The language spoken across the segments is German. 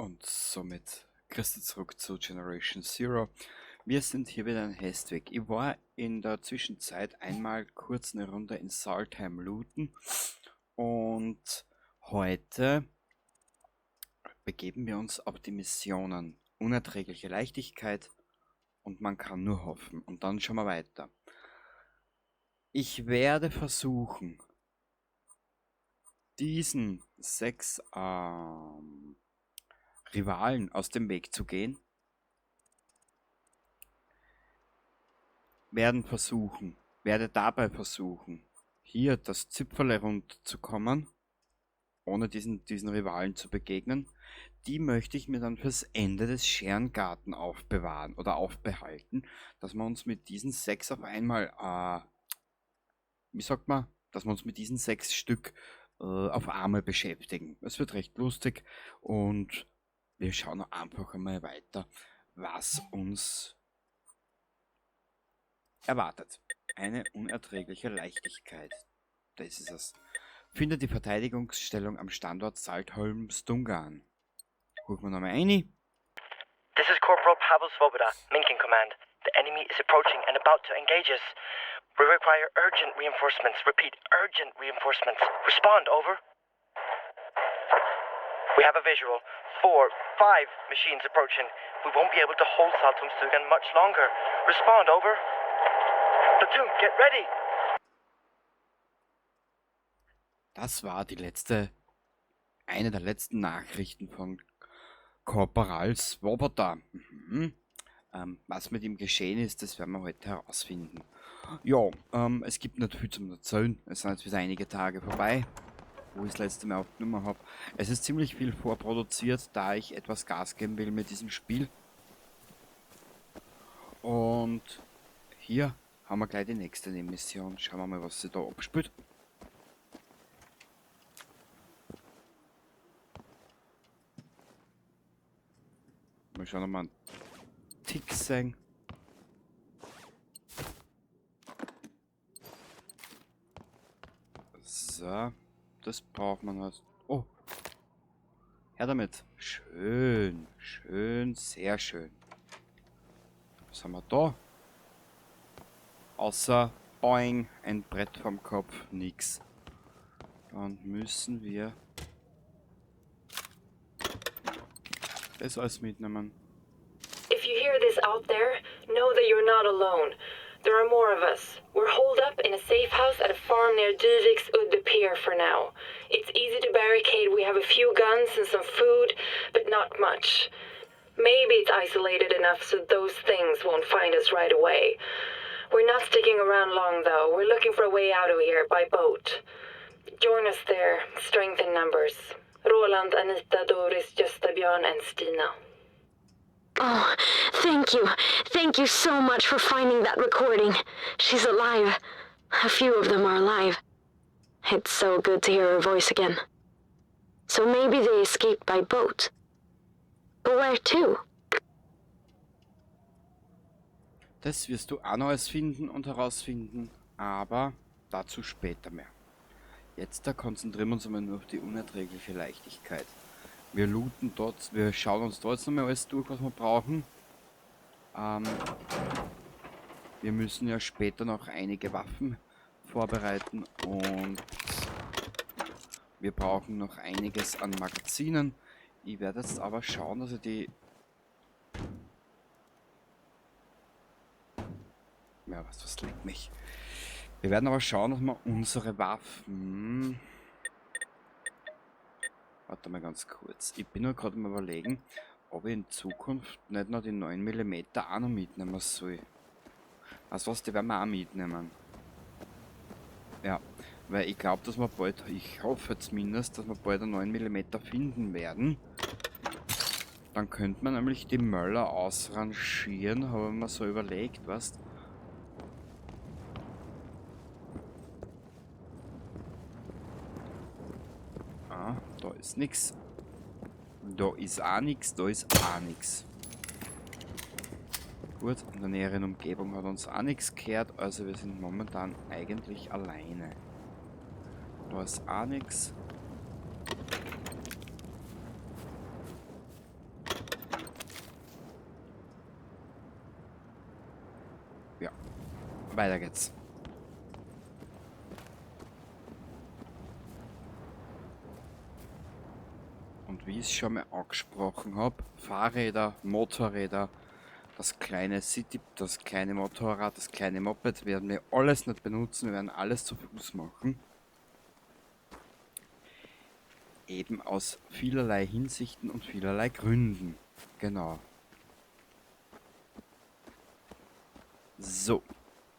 Und somit Christi zurück zu Generation Zero. Wir sind hier wieder in Hestweg. Ich war in der Zwischenzeit einmal kurz eine Runde in Saltheim looten und heute begeben wir uns auf die Missionen unerträgliche Leichtigkeit und man kann nur hoffen. Und dann schauen wir weiter. Ich werde versuchen, diesen 6 Rivalen aus dem Weg zu gehen. Werde dabei versuchen, hier das Zipferle rund zu kommen, ohne diesen Rivalen zu begegnen. Die möchte ich mir dann fürs Ende des Scherengarten aufbewahren oder aufbehalten, dass wir uns mit diesen 6 auf einmal, wie sagt man, dass wir uns mit diesen 6 Stück auf einmal beschäftigen. Es wird recht lustig und wir schauen einfach einmal weiter, was uns erwartet. Eine unerträgliche Leichtigkeit. Das ist es. Finde die Verteidigungsstellung am Standort Saltholm-Stungan. Gucken wir nochmal rein. This is Corporal Pavel Svoboda, Minkin Command. The enemy is approaching and about to engage us. We require urgent reinforcements. Repeat, urgent reinforcements. Respond, over. We have a visual. 4, 5 machines approaching. We won't be able to hold Saltholm-Stungan much longer. Respond, over. Platoon, get ready! Das war eine der letzten Nachrichten von Korporal Svoboda. Was mit ihm geschehen ist, das werden wir heute herausfinden. Ja, es gibt nicht viel zum Erzählen. Es sind jetzt wieder einige Tage vorbei, wo ich das letzte Mal aufgenommen habe. Es ist ziemlich viel vorproduziert, da ich etwas Gas geben will mit diesem Spiel. Und hier haben wir gleich die nächste Mission. Schauen wir mal, was sie da abspielt. Mal schauen, ob wir einen Tick sehen. So, das braucht man halt. Oh, her damit. Schön, schön, sehr schön. Was haben wir da? Außer Boing, ein Brett vom Kopf, nix. Dann müssen wir das alles mitnehmen. If you hear this out there, know that you're not alone. There are more of us. We're holed up in a safe house at a farm near Dyvik's Udde Pier for now. It's easy to barricade. We have a few guns and some food, but not much. Maybe it's isolated enough so those things won't find us right away. We're not sticking around long, though. We're looking for a way out of here by boat. Join us there. Strength in numbers. Roland, Anita, Doris, Gösta, Björn, and Stina. Oh, thank you. Thank you so much for finding that recording. She's alive. A few of them are alive. It's so good to hear her voice again. So maybe they escaped by boat. But where to? Das wirst du auch noch alles finden und herausfinden, aber dazu später mehr. Jetzt da konzentrieren wir uns einmal nur auf die unerträgliche Leichtigkeit. Wir looten dort, wir schauen uns dort nochmal alles durch, was wir brauchen. Wir müssen ja später noch einige Waffen vorbereiten und wir brauchen noch einiges an Magazinen. Ich werde jetzt aber schauen, dass ich die... Ja, was leckt mich. Wir werden aber schauen, dass wir unsere Waffen... Warte mal ganz kurz. Ich bin nur gerade mal überlegen, ob ich in Zukunft nicht noch die 9 mm auch noch mitnehmen soll. Also was, die werden wir auch mitnehmen. Ja, weil ich glaube, dass wir bald, ich hoffe zumindest, dass wir bald eine 9 mm finden werden. Dann könnte man nämlich die Möller ausrangieren, habe ich mir so überlegt, was? Da ist nix. Da ist auch nix, da ist auch nix. Gut, in der näheren Umgebung hat uns auch nichts gehört, also wir sind momentan eigentlich alleine. Da ist auch nix. Ja, weiter geht's. Und wie ich es schon mal angesprochen habe, Fahrräder, Motorräder, das kleine City, das kleine Motorrad, das kleine Moped werden wir alles nicht benutzen, wir werden alles zu Fuß machen. Eben aus vielerlei Hinsichten und vielerlei Gründen. Genau. So,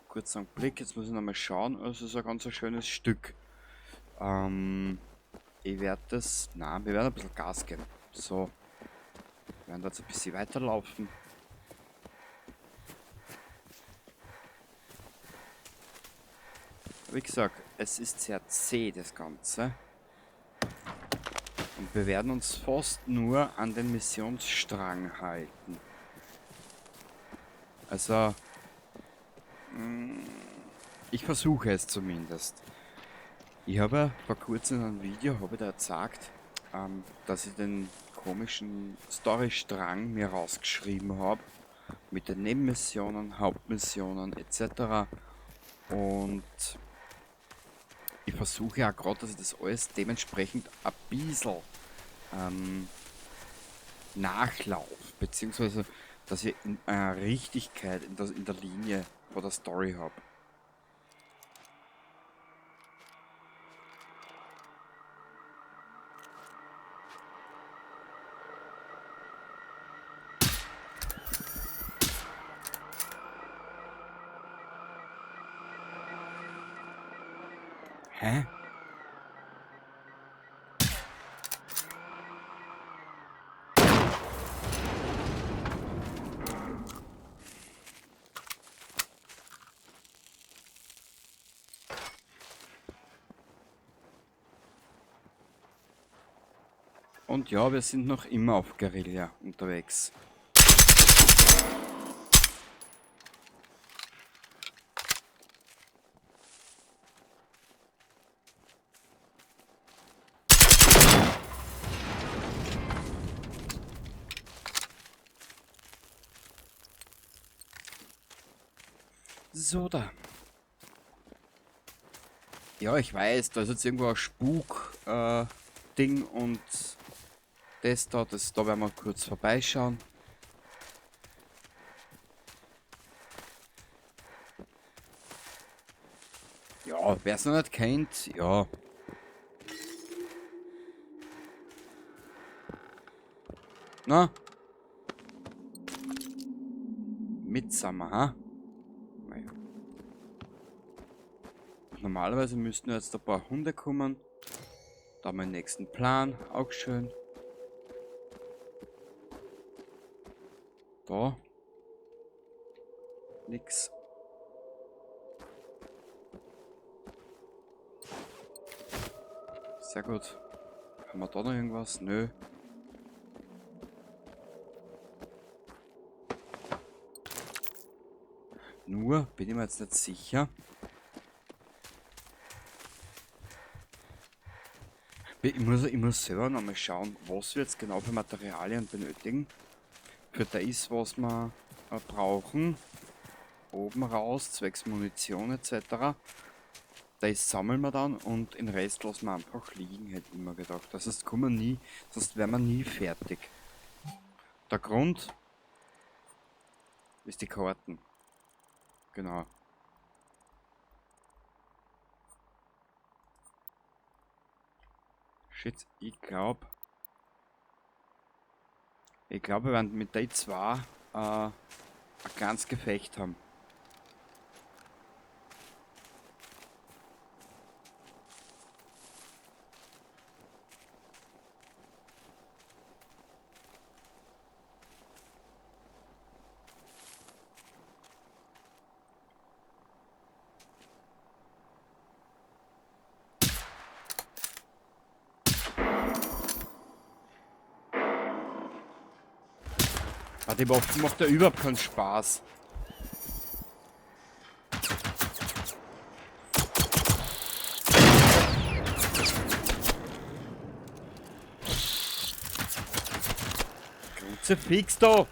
kurz einen Blick, jetzt muss ich nochmal schauen, es ist ein ganz schönes Stück. Ich werde das, na, wir werden ein bisschen Gas geben. So, wir werden jetzt ein bisschen weiterlaufen. Wie gesagt, es ist sehr zäh, das Ganze. Und wir werden uns fast nur an den Missionsstrang halten. Also, ich versuche es zumindest. Ich habe vor kurzem in einem Video da gezeigt, dass ich den komischen Storystrang mir rausgeschrieben habe. Mit den Nebenmissionen, Hauptmissionen etc. Und ich versuche auch gerade, dass ich das alles dementsprechend ein bisschen nachlaufe, beziehungsweise dass ich in einer Richtigkeit in der Linie von der Story habe. Hä? Und ja, wir sind noch immer auf Guerilla unterwegs. So da. Ja, ich weiß, da ist jetzt irgendwo ein Spuk-Ding und da werden wir kurz vorbeischauen. Ja, wer es noch nicht kennt, ja. Na? Midsummer, ha? Naja. Normalerweise müssten jetzt ein paar Hunde kommen. Da haben wir den nächsten Plan, auch schön. Da. Nix. Sehr gut. Haben wir da noch irgendwas? Nö. Nur bin ich mir jetzt nicht sicher. Ich muss selber nochmal schauen, was wir jetzt genau für Materialien benötigen. Für das, was wir brauchen. Oben raus, zwecks Munition etc. Das sammeln wir dann und den Rest lassen wir einfach liegen, hätte ich immer gedacht. Das heißt, kommen wir nie, sonst wären wir nie fertig. Der Grund ist die Karten. Genau. Shit, ich glaube, wir werden mit den zwei ein kleines Gefecht haben. Die Waffe macht ja überhaupt keinen Spaß. Kruzifix da!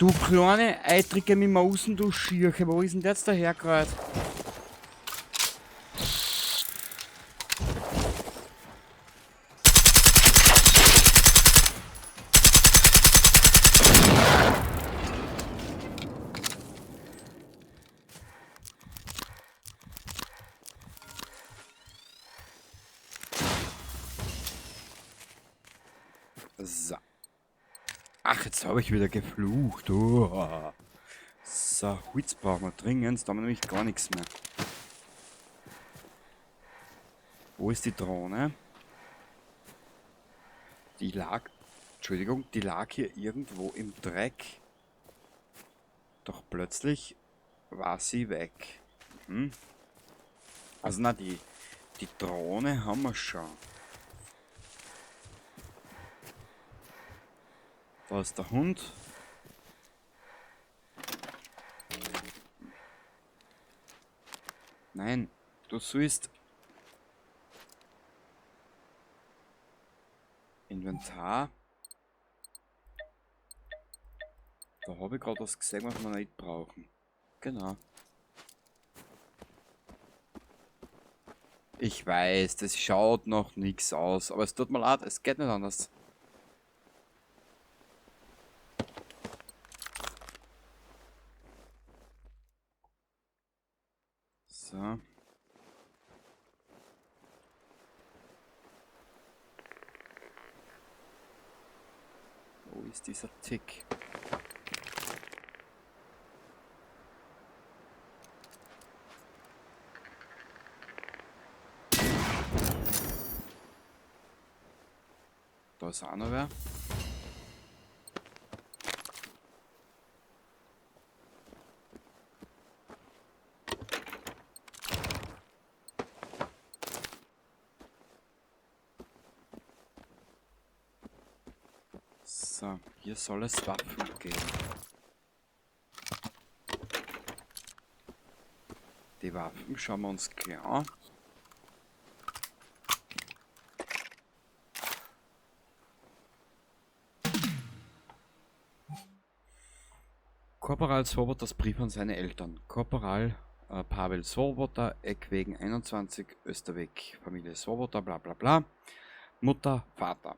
Du kleine, eitrige Mimosen, du Schirche, wo ist denn der jetzt dahergerät? So. Ach, jetzt habe ich wieder geflucht. Oh. So, Holz brauchen wir dringend, da haben wir nämlich gar nichts mehr. Wo ist die Drohne? Die lag, Entschuldigung, die lag hier irgendwo im Dreck. Doch plötzlich war sie weg. Mhm. Also na, die Drohne haben wir schon. Da ist der Hund. Nein, du sollst Inventar. Da habe ich gerade was gesehen, was wir nicht brauchen. Genau. Ich weiß, das schaut noch nichts aus, aber es tut mir leid, es geht nicht anders. So. Wo ist dieser Tick? Da ist auch noch wer. So, hier soll es Waffen geben. Die Waffen schauen wir uns gleich an. Korporal Swoboders Brief an seine Eltern. Korporal Pavel Swoboda, Eckwegen 21, Österweg, Familie Swoboda, bla bla bla. Mutter, Vater.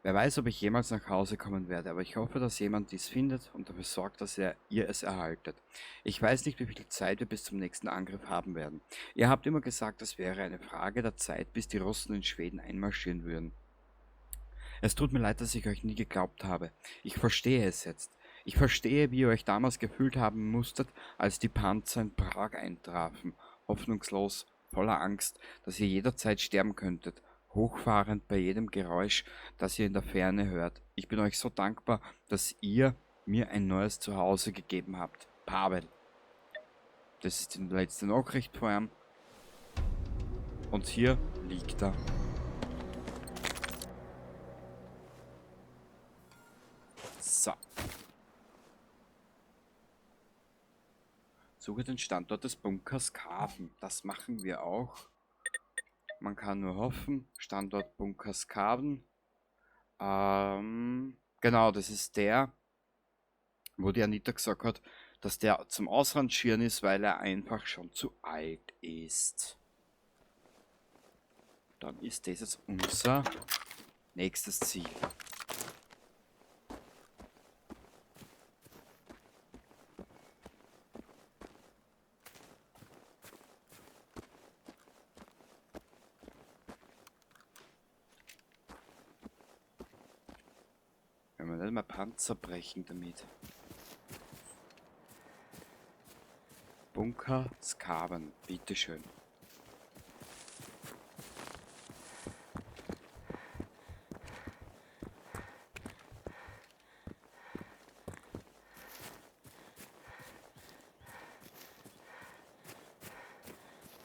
Wer weiß, ob ich jemals nach Hause kommen werde, aber ich hoffe, dass jemand dies findet und dafür sorgt, dass ihr es erhaltet. Ich weiß nicht, wie viel Zeit wir bis zum nächsten Angriff haben werden. Ihr habt immer gesagt, es wäre eine Frage der Zeit, bis die Russen in Schweden einmarschieren würden. Es tut mir leid, dass ich euch nie geglaubt habe. Ich verstehe es jetzt. Ich verstehe, wie ihr euch damals gefühlt haben musstet, als die Panzer in Prag eintrafen. Hoffnungslos, voller Angst, dass ihr jederzeit sterben könntet. Hochfahrend bei jedem Geräusch, das ihr in der Ferne hört. Ich bin euch so dankbar, dass ihr mir ein neues Zuhause gegeben habt. Pavel. Das ist die letzte Nachricht von ihm. Und hier liegt er. So. Suche den Standort des Bunkers Skaven. Das machen wir auch. Man kann nur hoffen. Standort Bunker Skaven. Genau, das ist der, wo die Anita gesagt hat, dass der zum Ausrangieren ist, weil er einfach schon zu alt ist. Dann ist das jetzt unser nächstes Ziel. Wenn wir nicht mal Panzer brechen damit. Bunker Skaven, bitteschön.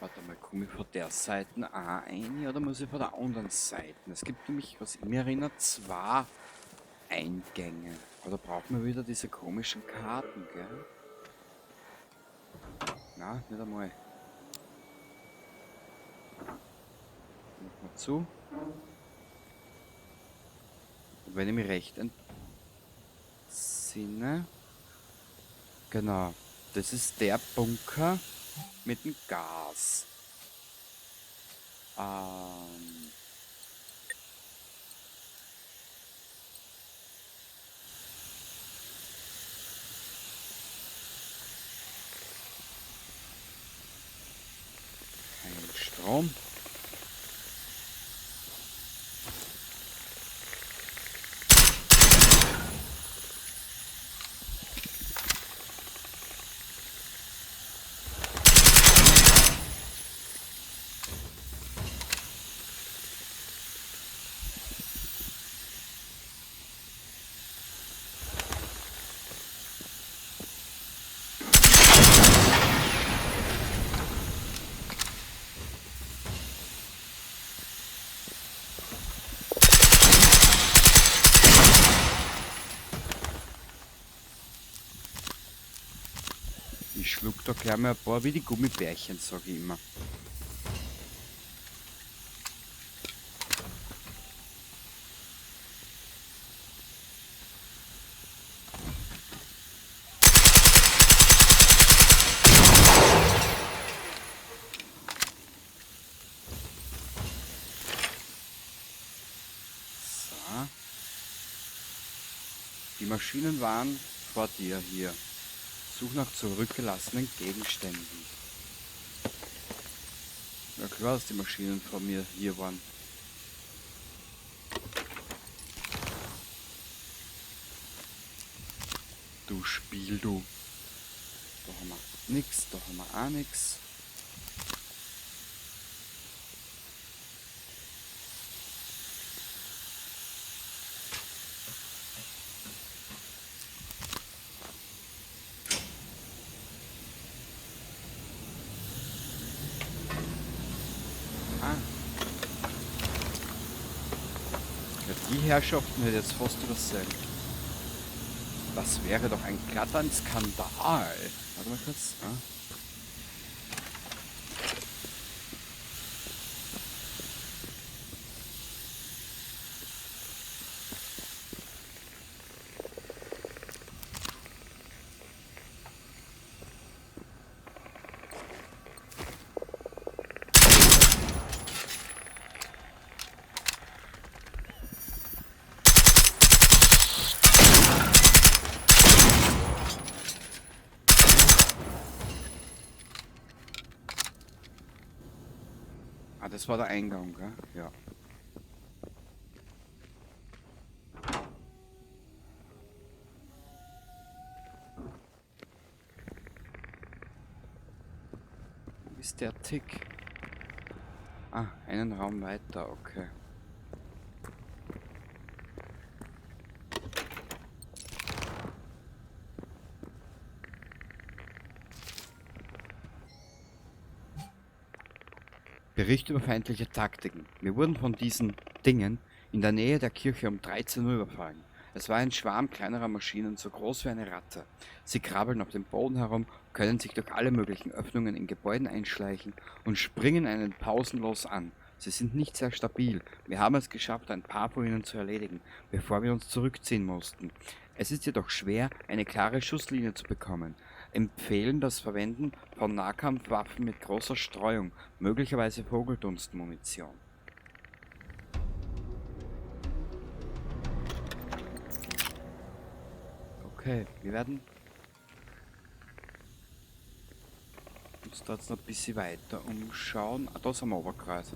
Warte mal, komme ich von der Seite auch rein oder muss ich von der anderen Seite? Es gibt nämlich, was ich mir erinnere, zwei Eingänge. Oder braucht man wieder diese komischen Karten, gell? Na, nicht einmal. Mach mal zu. Und wenn ich mich recht entsinne, Genau. Das ist der Bunker mit dem Gas. Kein Strom. Ich schluck da gleich mal ein paar wie die Gummibärchen, sag ich immer. So. Die Maschinen waren vor dir hier. Such nach zurückgelassenen Gegenständen. Ja klar, dass die Maschinen vor mir hier waren. Du Spiel, du. Da haben wir nix, da haben wir auch nix. Ja, die Herrschaften hätte jetzt fast übersehen. Das wäre doch ein glatter Skandal. Warte mal kurz. Ah. Ah, das war der Eingang, gell? Ja. Wo ist der Tick? Ah, einen Raum weiter, okay. Bericht über feindliche Taktiken. Wir wurden von diesen Dingen in der Nähe der Kirche um 13 Uhr überfallen. Es war ein Schwarm kleinerer Maschinen, so groß wie eine Ratte. Sie krabbeln auf dem Boden herum, können sich durch alle möglichen Öffnungen in Gebäuden einschleichen und springen einen pausenlos an. Sie sind nicht sehr stabil. Wir haben es geschafft, ein paar von ihnen zu erledigen, bevor wir uns zurückziehen mussten. Es ist jedoch schwer, eine klare Schusslinie zu bekommen. Empfehlen das Verwenden von Nahkampfwaffen mit großer Streuung, möglicherweise Vogeldunstmunition. Okay, wir werden uns da jetzt noch ein bisschen weiter umschauen. Ah, da sind wir Oberkreuz.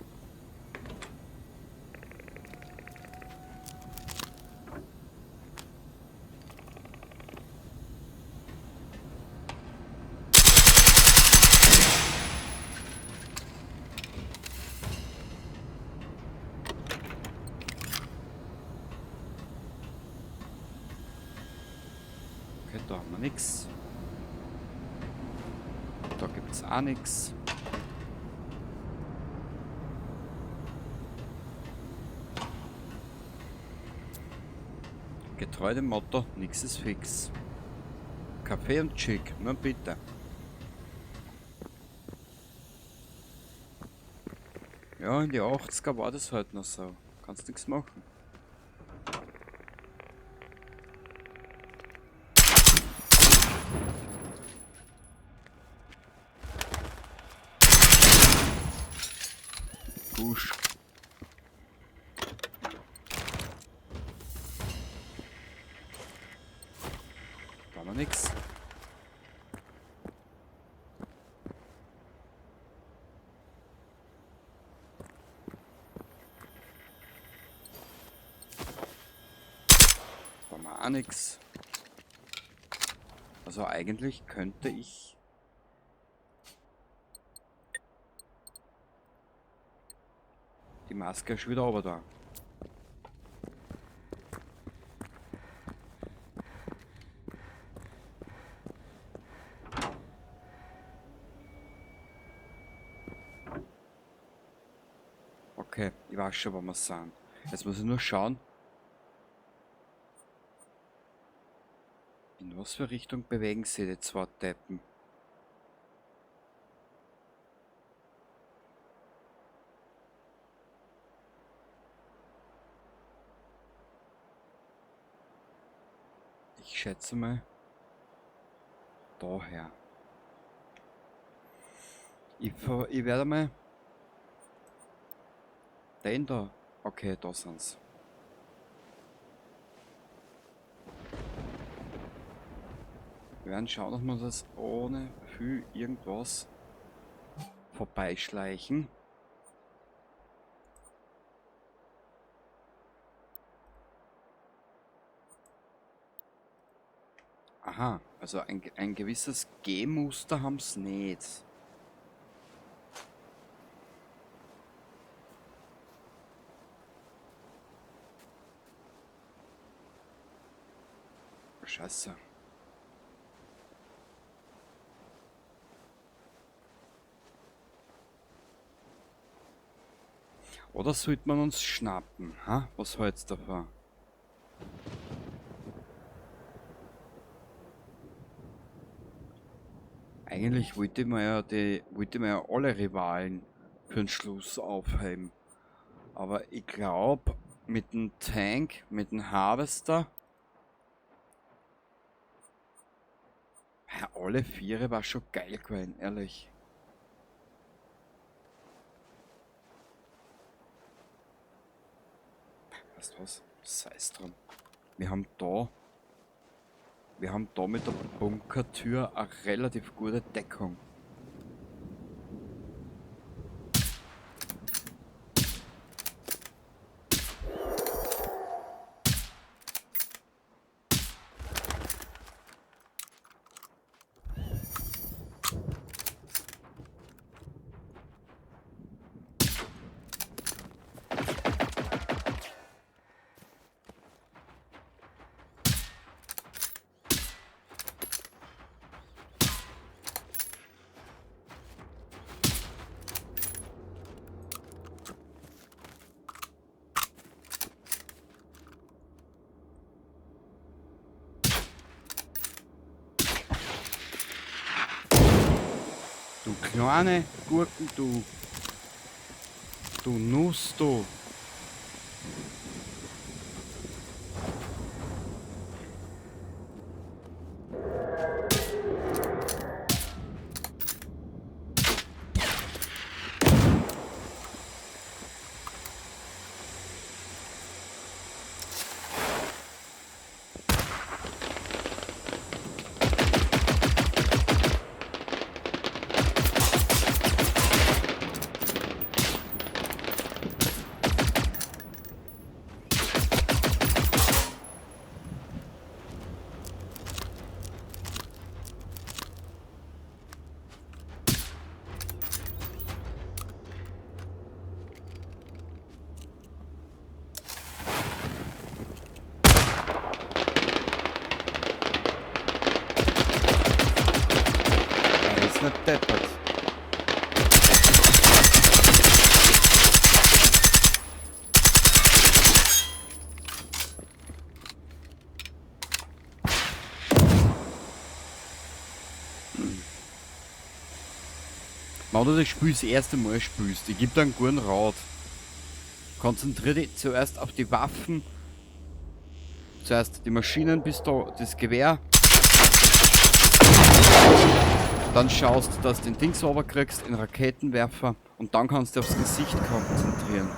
Okay, da haben wir nichts. Da gibt es auch nichts. Getreu dem Motto, nichts ist fix. Kaffee und Chick, nur bitte. Ja, in die 80er war das halt noch so. Kannst nichts machen. wir nix. Da haben wir auch nix. Also eigentlich könnte ich... Die Maske ist schon wieder oben da. Okay, ich weiß schon, wo wir sind. Jetzt muss ich nur schauen, in was für Richtung bewegen sie die zwei Deppen. Ich schätze mal daher. Ich werde mal den da. Okay, da sind's. Wir werden schauen, dass wir das ohne viel irgendwas vorbeischleichen. Aha, also ein gewisses G-Muster haben sie nicht. Scheiße. Oder sollte man uns schnappen? Ha? Was hältst du davon? Eigentlich wollte man ja alle Rivalen für den Schluss aufheben. Aber ich glaube, mit dem Tank, mit dem Harvester, ja, alle vier war schon geil gewesen, ehrlich. Weißt du was? Sei's drum. Wir haben da mit der Bunkertür eine relativ gute Deckung. Du kleine Gurken, du Nuss, du. Er ist nicht deppert. Wenn du das Spiel das erste Mal spielst, ich gebe dir einen guten Rat. Konzentriere dich zuerst auf die Waffen. Zuerst die Maschinenpistole, das Gewehr. Dann schaust du, dass du den Ding sauber kriegst, den Raketenwerfer. Und dann kannst du aufs Gesicht konzentrieren.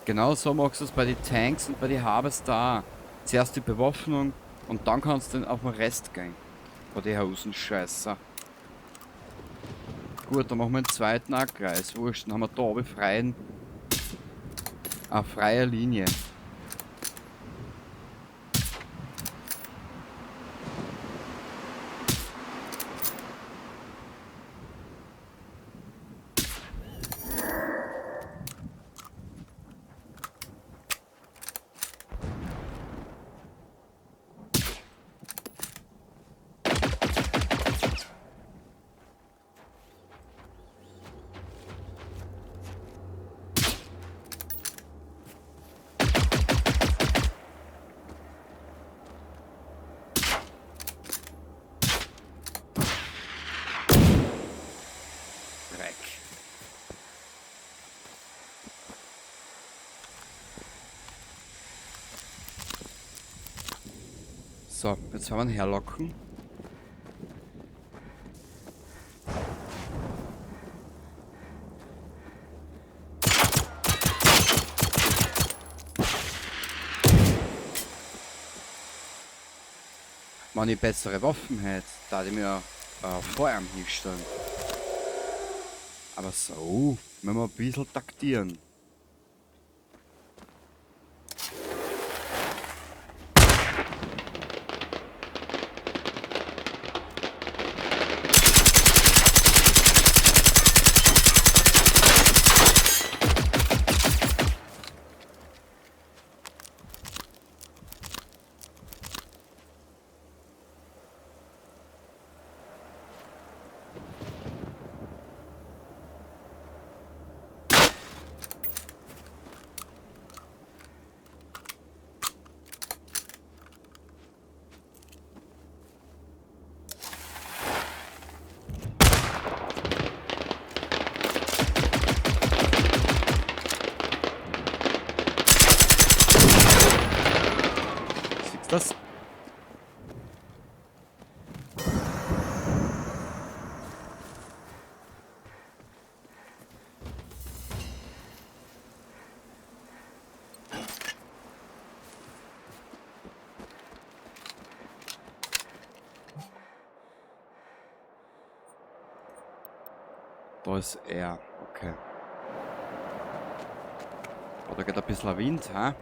Genau so machst du es bei den Tanks und bei den Harvester. Zuerst die Bewaffnung und dann kannst du dann auf den Rest gehen. Bei den Hosenscheißer. Gut, dann machen wir den zweiten auch Kreis. Wurscht, dann haben wir da oben eine freie Linie. Dreck. So, jetzt werden wir ihn herlocken. Wenn ich bessere Waffen hätte, da ich mir Feuerarm hinstellen. Aber so, wenn wir ein bisschen taktieren. Siehst du das? Da ist er, okay. Oh, da geht ein bisschen Wind, ha?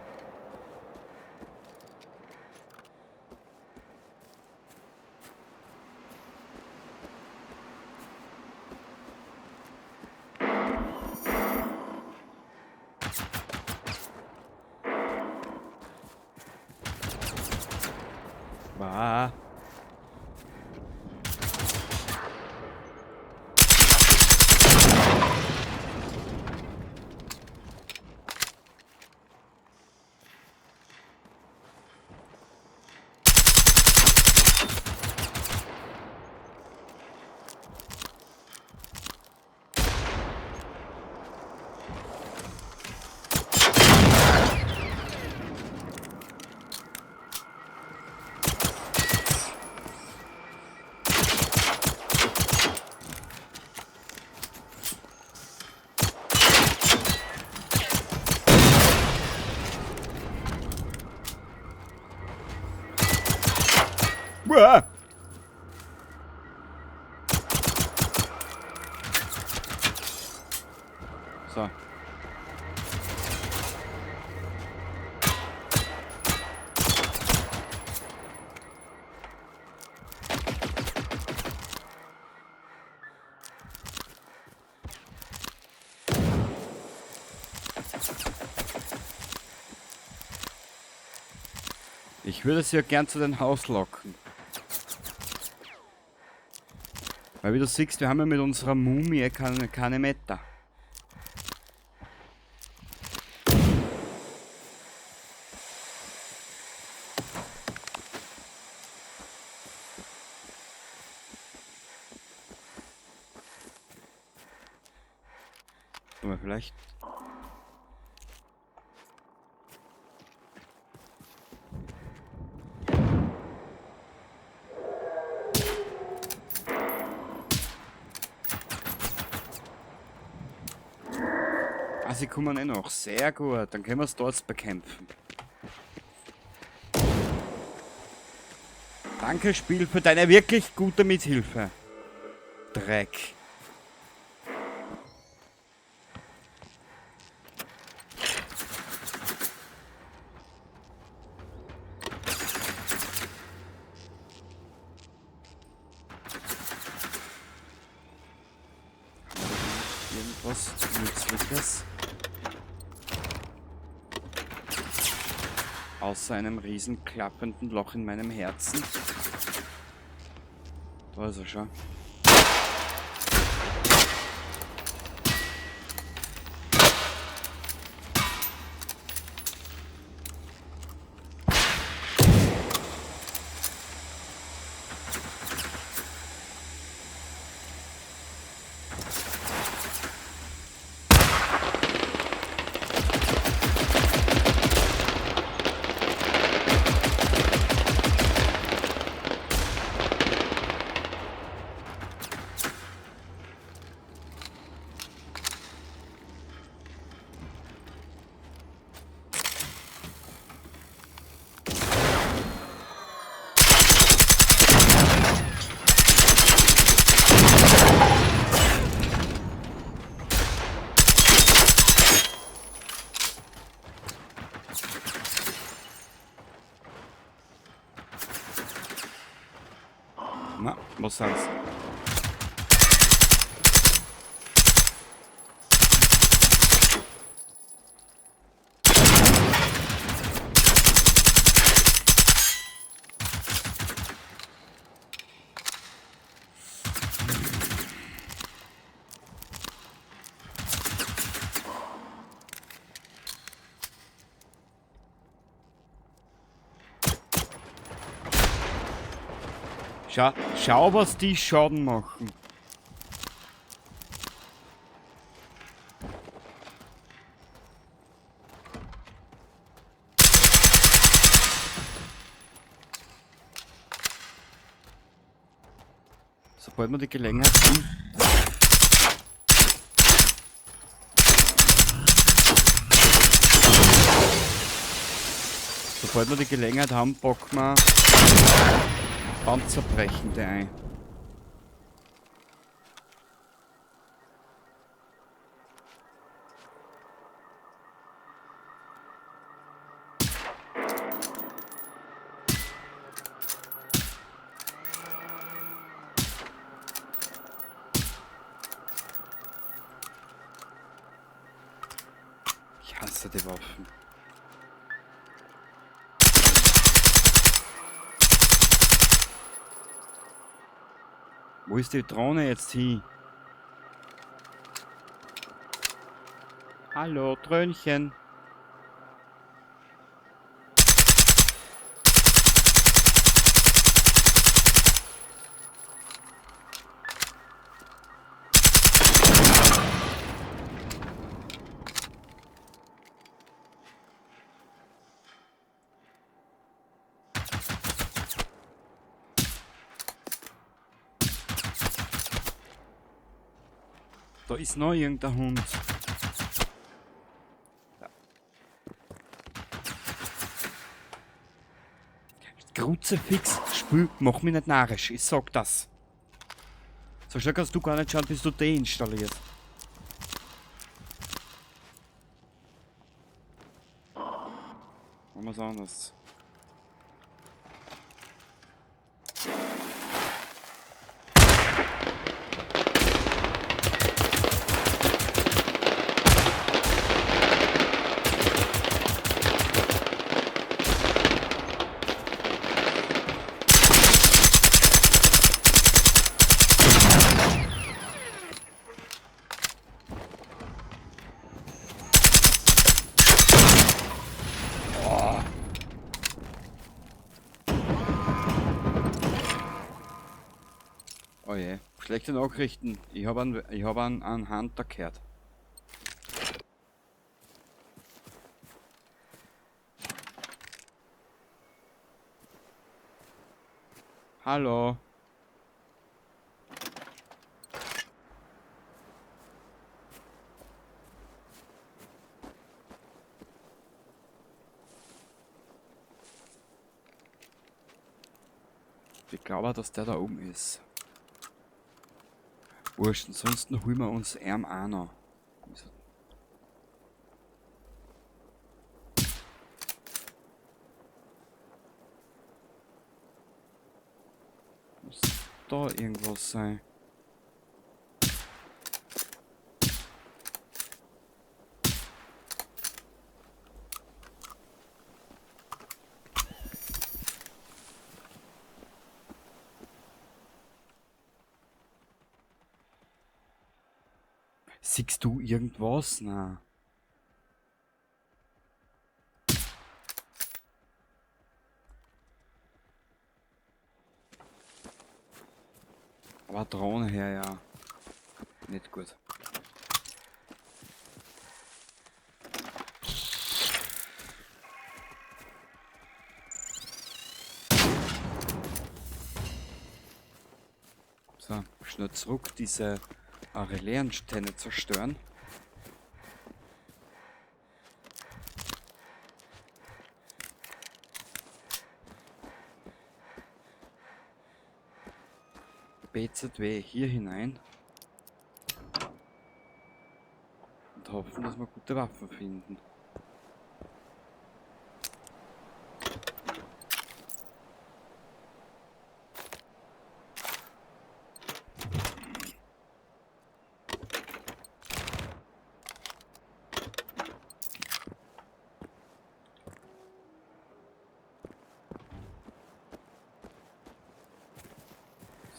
Bah. Uah. So. Ich würde sie ja gern zu dem Haus locken. Weil wie du siehst, wir haben ja mit unserer Mumie keine Meter. Aber vielleicht... sie kommen eh noch. Sehr gut, dann können wir es dort bekämpfen. Danke, Spiel, für deine wirklich gute Mithilfe. Dreck. Irgendwas Nützliches. Außer einem riesen klappenden Loch in meinem Herzen. Da ist er schon. Na, was sind's? Schau, was die Schaden machen. Sobald wir die Gelegenheit haben. Sobald wir die Gelegenheit haben, packen wir Panzerbrechende ein. Ich hasse die Waffen. Wo ist die Drohne jetzt hin? Hallo, Trönchen. Da ist noch irgendein Hund. Ja. Kruzifix, Spiel, mach mich nicht narrisch, ich sag das. So schnell kannst du gar nicht schauen, bis du deinstallierst. Machen wir's anders. Oh je, schlechte Nachrichten. Ich hab einen Hunter gehört. Hallo. Ich glaube, dass der da oben ist. Wurscht, ansonsten holen wir uns Arm auch noch. Muss da irgendwas sein? Siehst du irgendwas? Na. Aber Drohne her, ja. Nicht gut. So, schnell zurück diese Arellianstände zerstören. BZW hier hinein und hoffen, dass wir gute Waffen finden.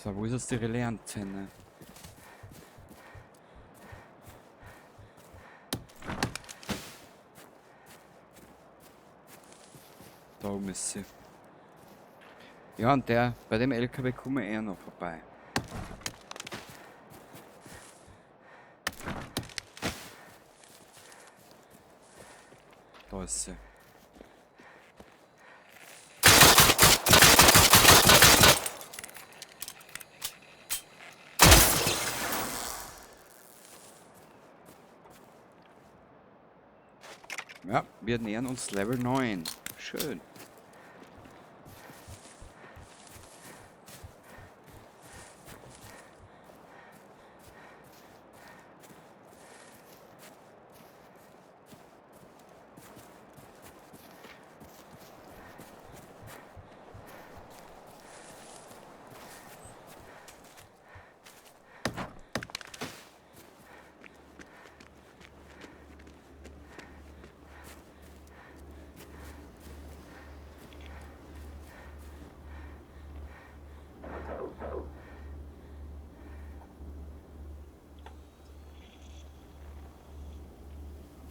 So, wo ist jetzt die Relais-Antenne? Da oben ist sie. Ja, und bei dem LKW kommen wir eher noch vorbei. Da ist sie. Ja, wir nähern uns Level 9. Schön.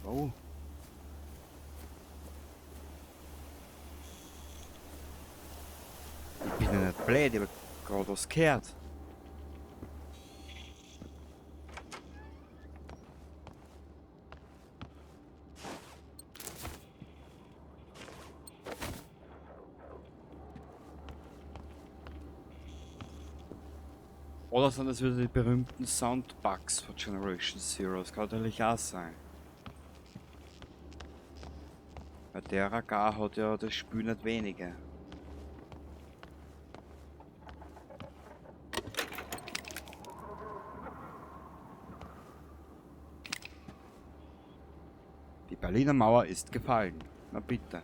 Oh. Ich bin ja nicht blöd, ich hab gerade was gehört. Oder sind das wieder die berühmten Soundbugs von Generation Zero? Das kann natürlich auch sein. Weil der Ragar hat ja das Spiel nicht wenige. Die Berliner Mauer ist gefallen. Na bitte.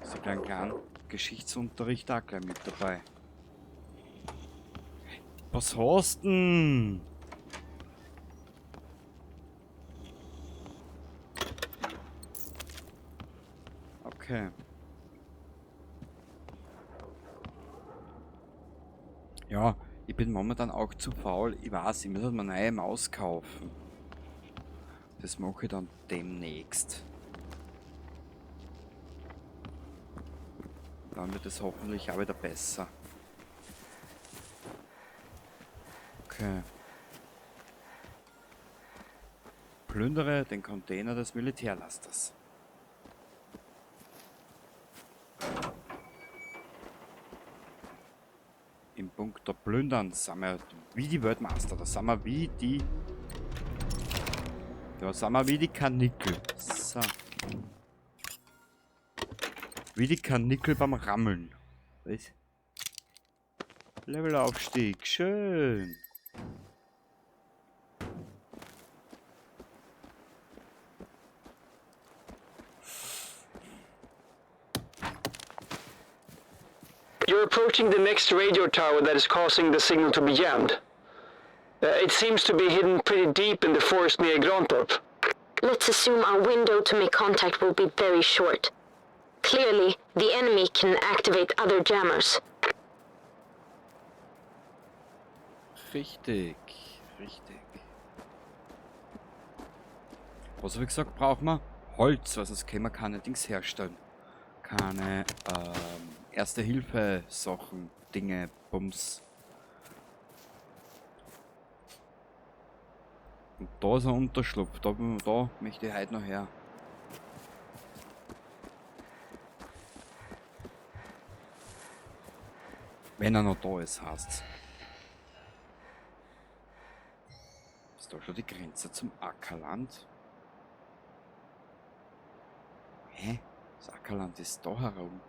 So einen kleinen Geschichtsunterricht auch gleich mit dabei. Was hast denn? Okay. Ja, ich bin momentan auch zu faul. Ich weiß, ich muss mir eine neue Maus kaufen. Das mache ich dann demnächst. Dann wird es hoffentlich auch wieder besser. Okay. Plündere den Container des Militärlasters. Im Punkt der Plündern sind wir wie die Weltmeister. Da sind wir wie die... Da sind wir wie die Kanickel. So. Wie die Karnickel beim Rammeln. Was? Levelaufstieg, schön. You're approaching the next radio tower that is causing the signal to be jammed. It seems to be hidden pretty deep in the forest near Grantorp. Let's assume our window to make contact will be very short. Clearly, the enemy can activate other jammers. Richtig, richtig. Was habe ich gesagt, brauchen wir? Holz, was es können wir keine Dings herstellen. Keine Erste-Hilfe-Sachen, Dinge, Bums. Und da ist ein Unterschlupf, da möchte ich heute noch her. Wenn er noch da ist, heißt's. Ist da schon die Grenze zum Ackerland? Hä? Das Ackerland ist da herum.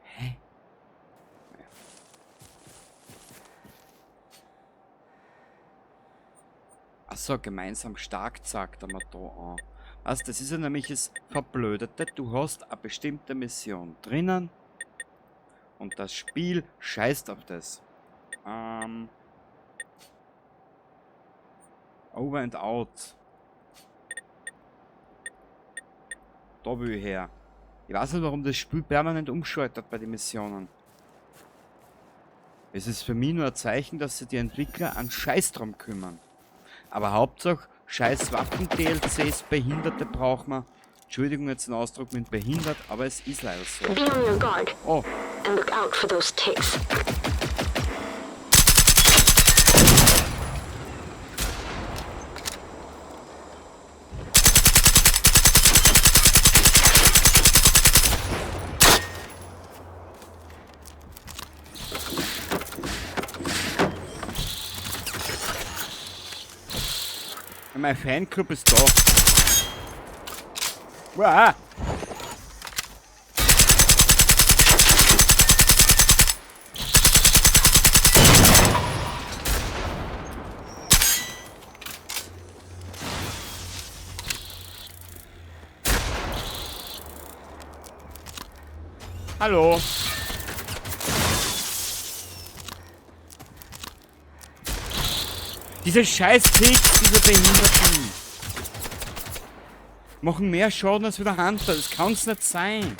Hä? Naja. Achso, gemeinsam stark sagt er mir da an. Was, das ist ja nämlich das Verblödete. Du hast eine bestimmte Mission drinnen und das Spiel scheißt auf das. Over and out. Da will ich her. Ich weiß nicht, warum das Spiel permanent umschaltet bei den Missionen. Es ist für mich nur ein Zeichen, dass sich die Entwickler an Scheiß drum kümmern. Aber Hauptsache, scheiß Waffen-DLCs, Behinderte braucht man. Entschuldigung jetzt den Ausdruck mit behindert, aber es ist leider so. Be on your guard Oh, and look out for those ticks. mein Fanclub ist da. Wow. Hallo. Diese scheiß Ticks, diese Behinderten. Machen mehr Schaden als wie der Hunter, das kann's nicht sein.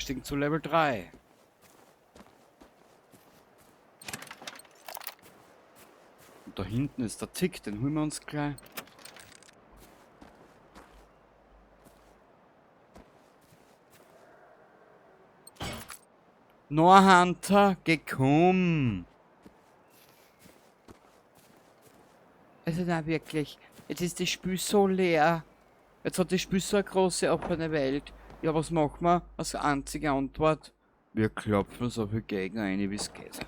Aufgestiegen zu Level 3. Und da hinten ist der Tick, den holen wir uns gleich. No Hunter, gekommen. Also na wirklich, jetzt ist das Spiel so leer. Jetzt hat das Spiel so eine große offene Welt. Ja, was machen wir? Als einzige Antwort. Wir klopfen so viel Gegner ein, wie es geht.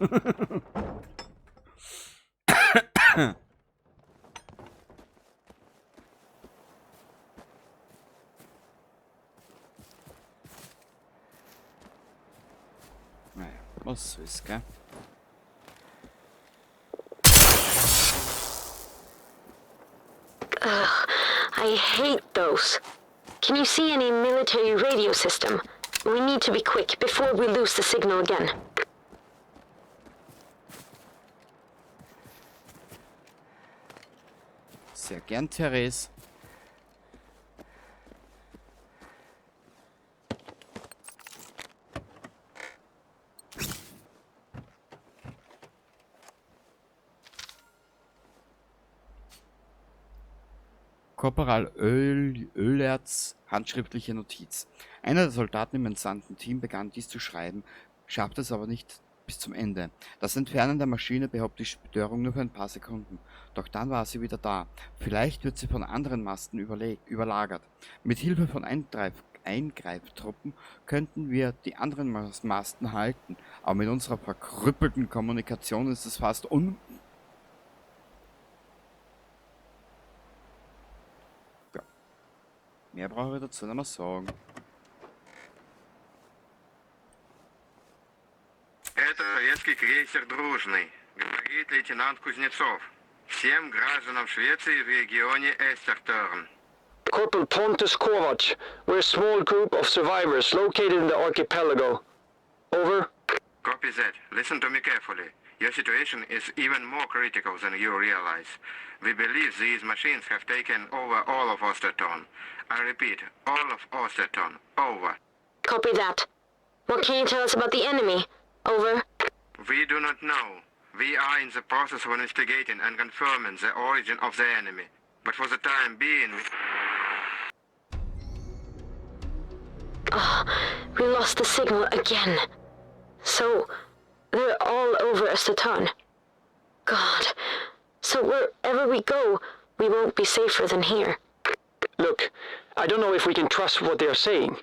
Naja, was so ist, gell? I hate those. Can you see any military radio system? We need to be quick before we lose the signal again. Sehr gern, Therese. Korporal Öllerz, handschriftliche Notiz. Einer der Soldaten im entsandten Team begann dies zu schreiben, schaffte es aber nicht bis zum Ende. Das Entfernen der Maschine behob die Störung nur für ein paar Sekunden. Doch dann war sie wieder da. Vielleicht wird sie von anderen Masten überlagert. Mit Hilfe von Eingreiftruppen könnten wir die anderen Masten halten. Aber mit unserer verkrüppelten Kommunikation ist es fast Mehr brauche ich dazu nicht mehr sagen. Это советский крейсер «Дружный», говорит лейтенант Кузнецов. Всем гражданам Швеции в регионе Эстертерн. Corporal Pontus Kovac, we're a small group of survivors located in the archipelago. Over. Copy that. Listen to me carefully. Your situation is even more critical than you realize. We believe these machines have taken over all of Osterton. I repeat, all of Osterton. Over. Copy that. What can you tell us about the enemy? Over. We do not know. We are in the process of investigating and confirming the origin of the enemy. But for the time being... We lost the signal again. So, they're all over Estatan. God. So wherever we go, we won't be safer than here. Look, I don't know if we can trust what they are saying.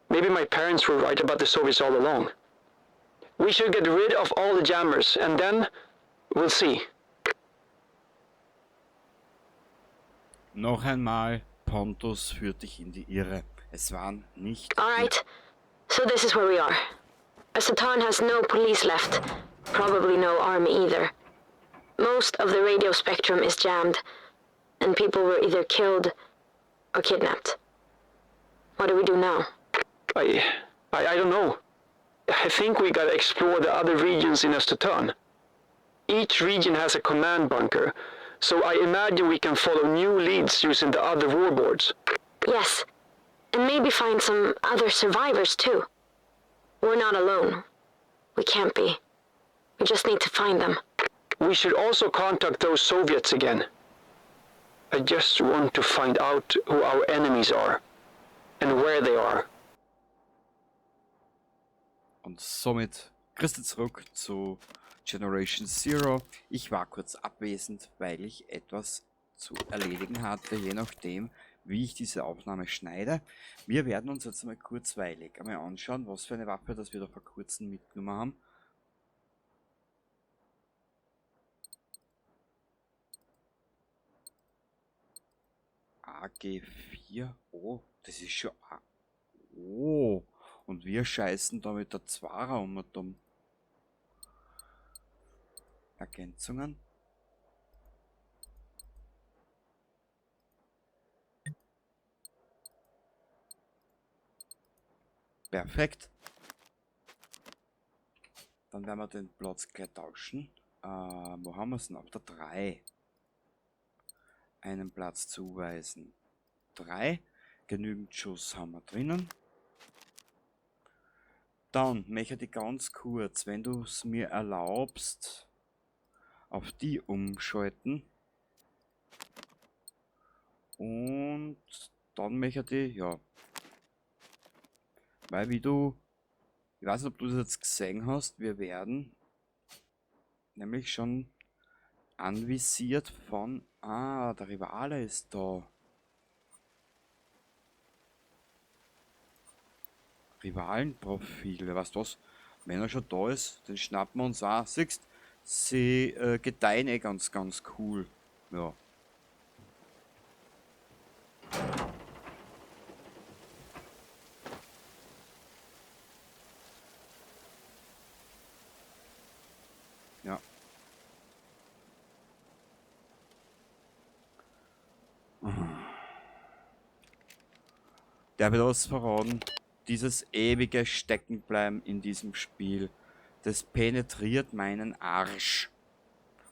Maybe my parents were right about the Soviets all along. We should get rid of all the jammers, and then we'll see. Noch einmal, Pontus führt dich in die Irre. Es waren nicht... Alright. So this is where we are. Estatan has no police left. Probably no army either. Most of the radio spectrum is jammed, and people were either killed or kidnapped. What do we do now? I don't know. I think we gotta explore the other regions in Östertörn. Each region has a command bunker, so I imagine we can follow new leads using the other warboards. Yes, and maybe find some other survivors too. We're not alone. We can't be. We just need to find them. We should also contact those Soviets again. I just want to find out who our enemies are and where they are. Und somit Christi zurück zu Generation Zero. Ich war kurz abwesend, weil ich etwas zu erledigen hatte, je nachdem, wie ich diese Aufnahme schneide. Wir werden uns jetzt mal kurzweilig einmal anschauen, was für eine Waffe das wir da vor kurzem mitgenommen haben. AG4. Oh, das ist schon... Oh, und wir scheißen da mit der Zwarer um und um. Ergänzungen. Perfekt. Dann werden wir den Platz gleich tauschen. Wo haben wir es denn? Auf der 3. Einen Platz zuweisen. 3. Genügend Schuss haben wir drinnen. Dann möchte ich ganz kurz, wenn du es mir erlaubst, auf die umschalten. Und dann möchte ich, ja, weil wie du, ich weiß nicht, ob du das jetzt gesehen hast, wir werden nämlich schon anvisiert von, der Rivale ist da. Rivalenprofile, weißt du was? Wenn er schon da ist, den schnappen wir uns auch. Siehst, sie gedeihen eh ganz cool. Ja. Ja. Der wird uns verraten, dieses ewige Steckenbleiben in diesem Spiel, das penetriert meinen Arsch.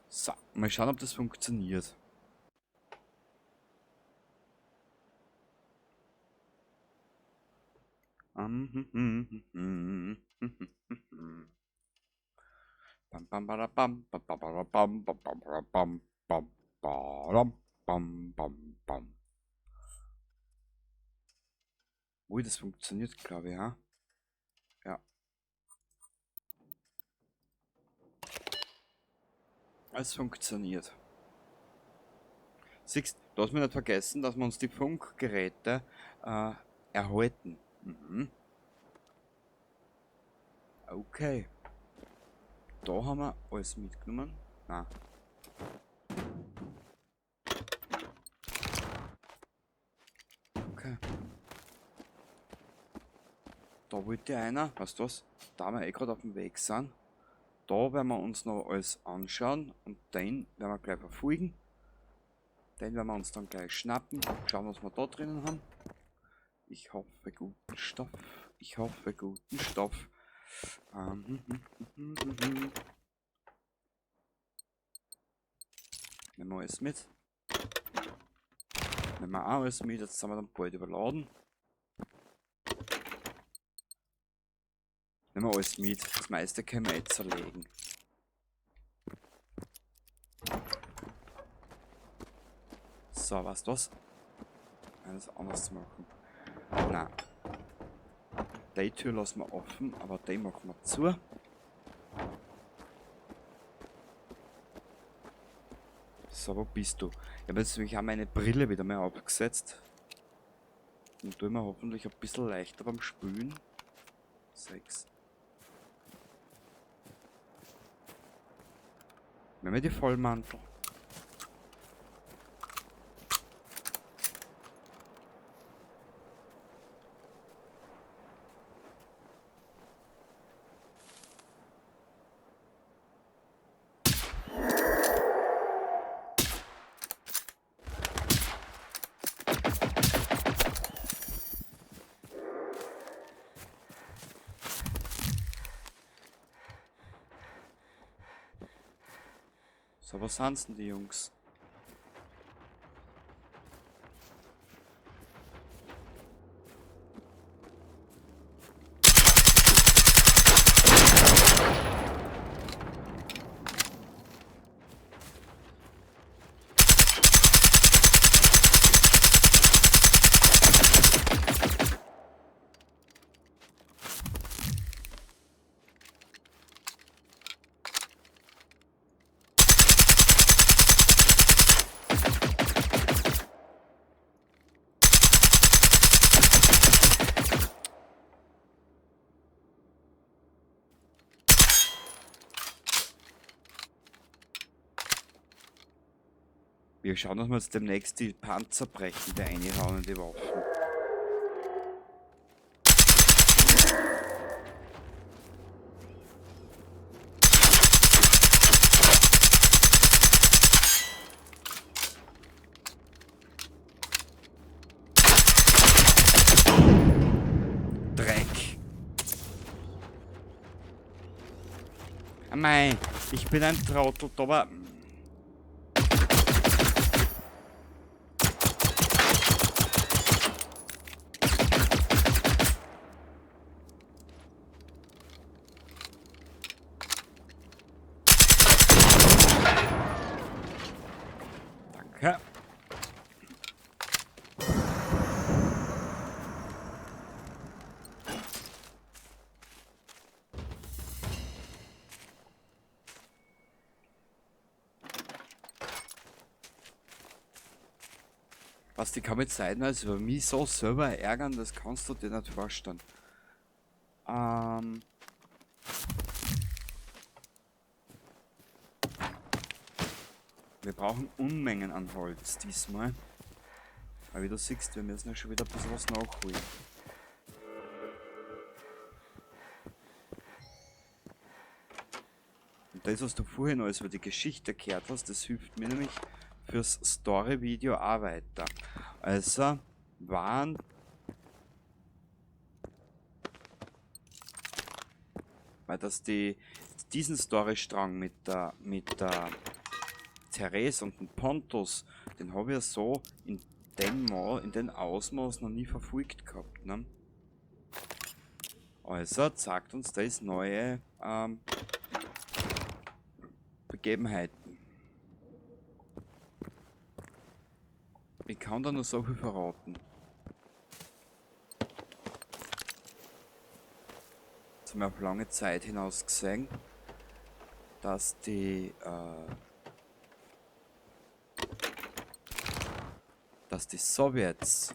So, mal schauen, ob das funktioniert. Bam bam bada bam bam bam bada bam bam bam bada bam bam badam bam bam bam. Ui, das funktioniert, glaube ich, ha? Ja. Es funktioniert. Siehst, du hast mir nicht vergessen, dass wir uns die Funkgeräte erhalten. Mhm. Okay. Da haben wir alles mitgenommen. Nein. Okay. Da wollte einer, weißt du was, da wir eh gerade auf dem Weg sind, da werden wir uns noch alles anschauen und den werden wir gleich verfolgen. Den werden wir uns dann gleich schnappen, schauen, was wir da drinnen haben. Ich hoffe guten Stoff. Ich hoffe guten Stoff. Nehmen wir alles mit. Nehmen wir auch alles mit, jetzt sind wir dann bald überladen. Nehmen wir alles mit, das meiste können wir jetzt zerlegen. So, weißt du was? Eines anders zu machen. Nein. Die Tür lassen wir offen, aber die machen wir zu. So, wo bist du? Ich habe jetzt nämlich auch meine Brille wieder mal abgesetzt. Und tue mir hoffentlich ein bisschen leichter beim Spülen. 6. Nehmen wir die Vollmantel. So, was sind denn die Jungs? Wir schauen, dass wir jetzt demnächst die Panzer brechen, der reinhauen in die Waffen. Dreck! Ah, mei, ich bin ein Trottel, aber... Danke. Was die kann mit Seiten als über mich so selber ärgern, das kannst du dir nicht vorstellen. Wir brauchen Unmengen an Holz diesmal. Aber wie du siehst, wir müssen ja schon wieder ein bisschen was nachholen. Und das, was du vorhin alles über die Geschichte gehört hast, das hilft mir nämlich fürs Story-Video auch weiter. Also waren weil das diesen Storystrang mit der Therese und dem Pontus, den habe ich ja so in den Ausmaß noch nie verfolgt gehabt, ne? Also zeigt uns das neue Begebenheiten. Ich kann da nur so viel verraten. Jetzt haben wir auf lange Zeit hinaus gesehen, dass die Sowjets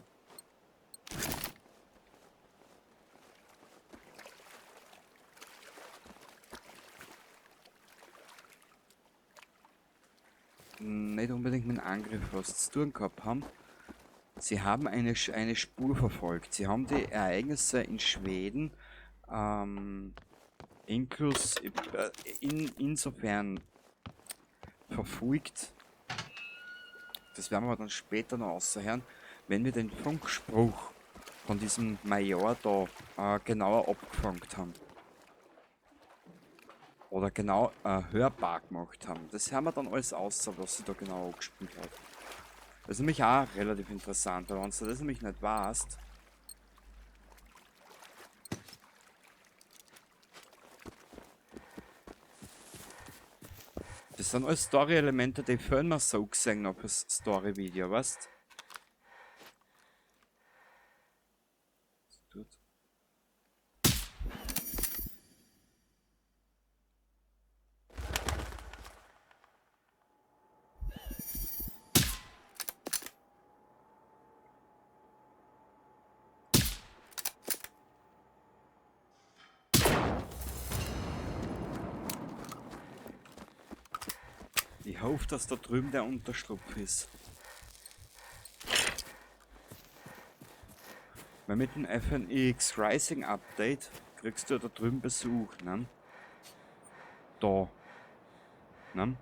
nicht unbedingt mit dem Angriff was zu tun gehabt haben. Sie haben eine Spur verfolgt. Sie haben die Ereignisse in Schweden insofern verfolgt. Das werden wir dann später noch aushören, wenn wir den Funkspruch von diesem Major da genauer abgefangen haben. Oder genau hörbar gemacht haben. Das hören wir dann alles aus, was sie da genau angespielt hat. Das ist nämlich auch relativ interessant, weil wenn du das nämlich nicht weißt, das sind alles Story-Elemente, die fehlen mir so gesehen noch fürs Story-Video, weißt du? Ich hoffe, dass da drüben der Unterschlupf ist. Weil mit dem FNX Rising Update kriegst du da drüben Besuch, ne? Da. Ne?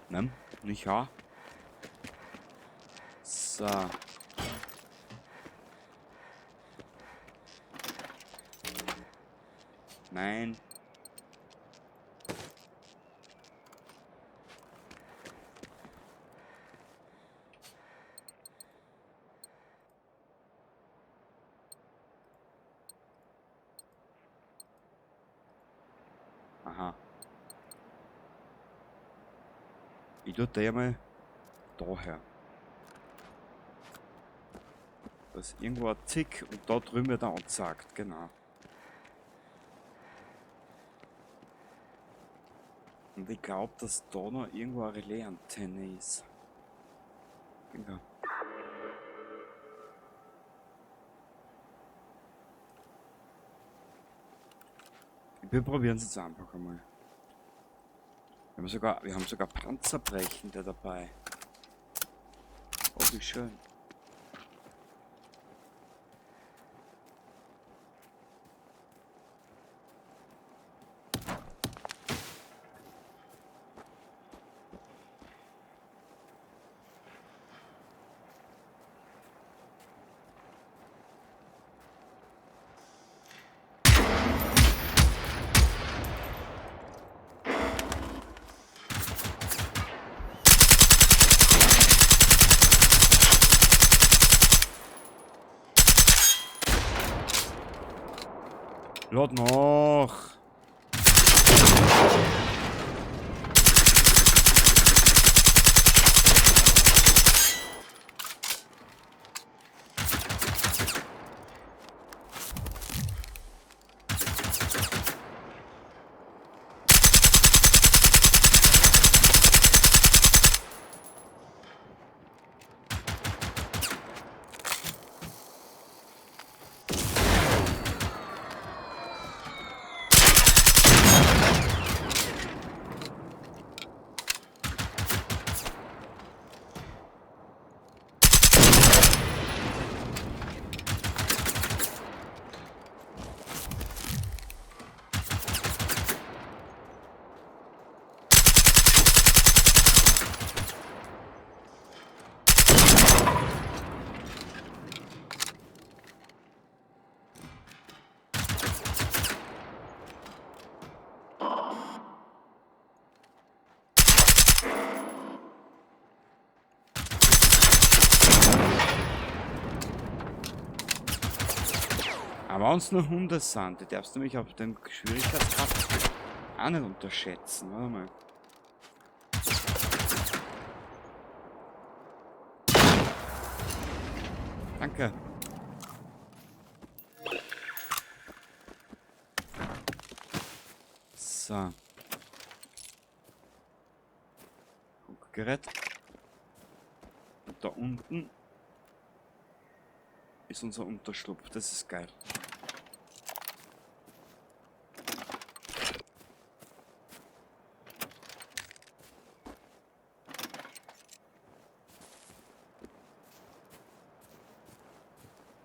Ne? Nicht wahr? So. Nein. Aha. Ich tue den mal daher. Da ist irgendwo ein Tick und da drüben wird er angezeigt, genau. Und ich glaube, dass da noch irgendwo eine Relais-Antenne ist. Genau. Wir probieren es jetzt einfach einmal. Wir haben sogar Panzerbrechende dabei. Oh, wie schön. Lad noch! Aber wenn es nur Hunde sind, die darfst du mich auf den Schwierigkeitsgrad auch nicht unterschätzen. Warte mal. Danke. So. Funkgerät. Und da unten ist unser Unterschlupf. Das ist geil.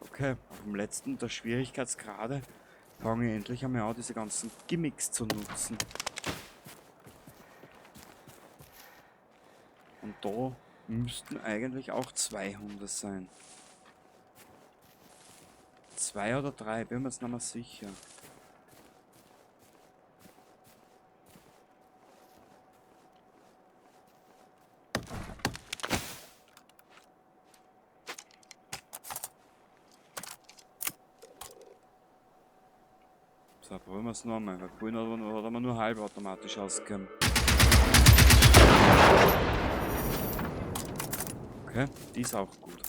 Okay, auf dem letzten der Schwierigkeitsgrade fange ich endlich einmal an, diese ganzen Gimmicks zu nutzen. Und da müssten eigentlich auch 2 Hunde sein. 2 oder 3, bin mir jetzt nicht mehr sicher. So, probieren wir es nochmal, weil vorhin hat er nur halbautomatisch ausgegeben. Okay, die ist auch gut.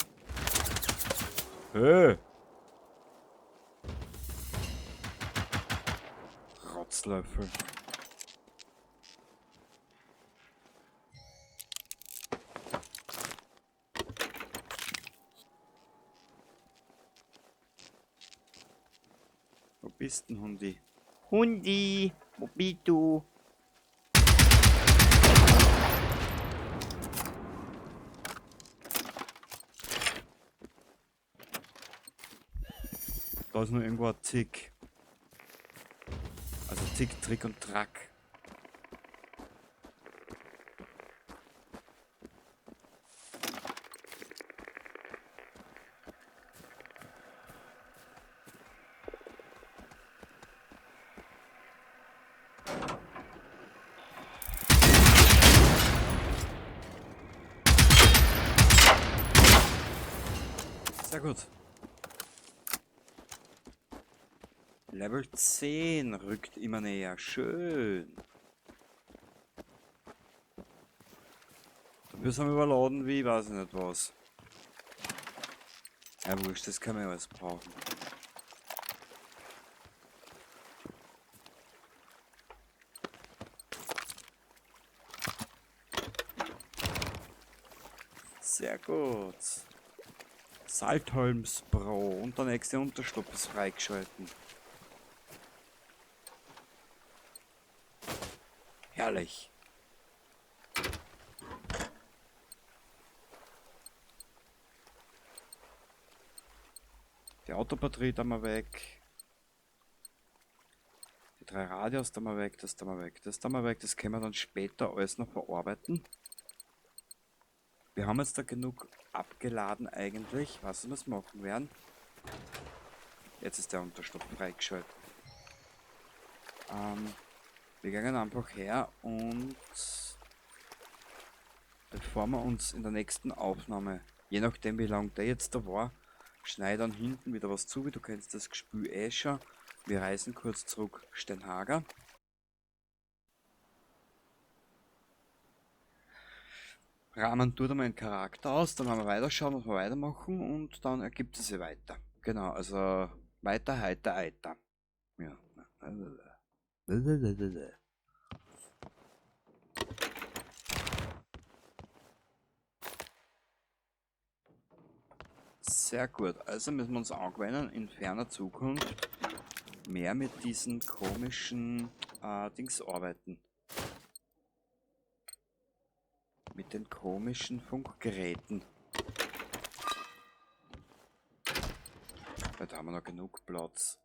Hey! Rotzlöffel. Wo bist denn, Hundi? Hundi! Wo bist du? Da ist nur irgendwo ein Tick. Also Tick, Trick und Track. Sehr gut. Level 10 rückt immer näher. Schön. Dafür sind wir überladen wie, weiß ich nicht was. Ja, wurscht, das kann man ja alles brauchen. Sehr gut. Saltholmsbro und der nächste Unterschlupf ist freigeschalten. Herrlich. Die Autobatterie da mal weg. Die 3 Radios da mal weg, das da mal weg, das da mal weg. Das können wir dann später alles noch verarbeiten. Wir haben jetzt da genug abgeladen eigentlich. Was wir machen werden. Jetzt ist der Unterschlupf freigeschaltet. Wir gehen einfach her und bevor wir uns in der nächsten Aufnahme, je nachdem wie lang der jetzt da war, schneide dann hinten wieder was zu, wie du kennst das Gespül eh schon. Wir reisen kurz zurück Steinhager. Rahmen tut einmal einen Charakter aus, dann werden wir weiterschauen, was wir weitermachen und dann ergibt es sich weiter. Genau, also weiter, heiter, eiter. Ja. Sehr gut, also müssen wir uns angewöhnen, in ferner Zukunft mehr mit diesen komischen Dings arbeiten. Mit den komischen Funkgeräten. Weil da haben wir noch genug Platz.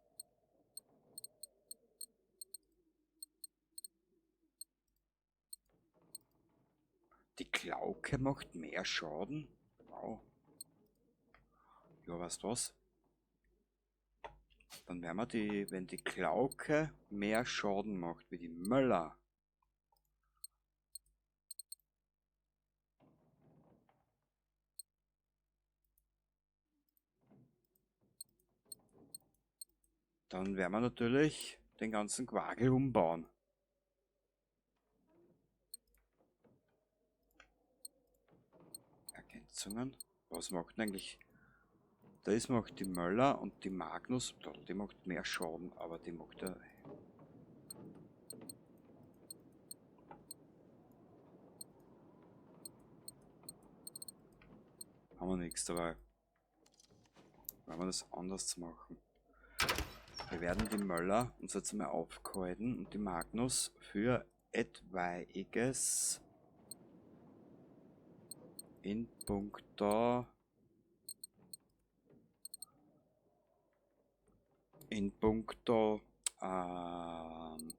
Die Klauke macht mehr Schaden? Wow. Ja, weißt du was? Dann werden wir die, wenn die Klauke mehr Schaden macht wie die Möller. Dann werden wir natürlich den ganzen Quagel umbauen. Ergänzungen. Was macht denn eigentlich? Das macht die Möller und die Magnus. Die macht mehr Schaden, aber die macht ja. Haben wir nichts dabei. Wollen wir das anders machen? Wir werden die Möller uns jetzt mal aufgehalten und die Magnus für etwaiges in puncto